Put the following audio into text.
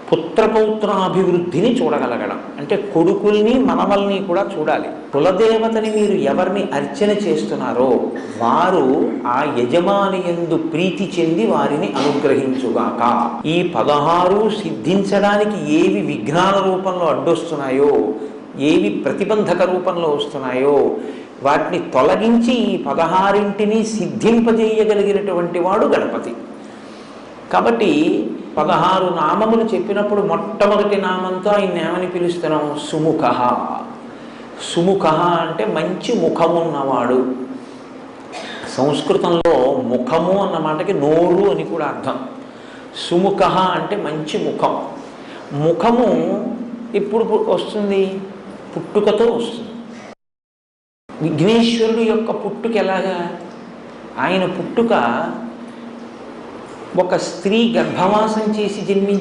పుత్రపౌత్రాభివృద్ధిని చూడగలగడం అంటే కొడుకుల్ని మనవల్ని కూడా చూడాలి. కులదేవతని మీరు ఎవరిని అర్చన చేస్తున్నారో వారు ఆ యజమాని యందు ప్రీతి చెంది వారిని అనుగ్రహించుగాక. ఈ 16 సిద్ధించడానికి ఏవి విఘ్నాల రూపంలో అడ్డొస్తున్నాయో, ఏవి ప్రతిబంధక రూపంలో వస్తున్నాయో వాటిని తొలగించి ఈ 16ంటిని సిద్ధింపజేయగలిగినటువంటి వాడు గణపతి. కాబట్టి 16 నామములు చెప్పినప్పుడు మొట్టమొదటి నామంతో ఆయన ఏమని పిలుస్తున్నాం? సుముఖ. సుముఖ అంటే మంచి ముఖమున్నవాడు. సంస్కృతంలో ముఖము అన్న మాటకి నోరు అని కూడా అర్థం. సుముఖ అంటే మంచి ముఖం. ముఖము ఇప్పుడు వస్తుంది, పుట్టుకతో వస్తుంది. విఘ్నేశ్వరుడు యొక్క పుట్టుక ఎలాగా? ఆయన పుట్టుక ఒక స్త్రీ గర్భవాసం చేసి జన్మించి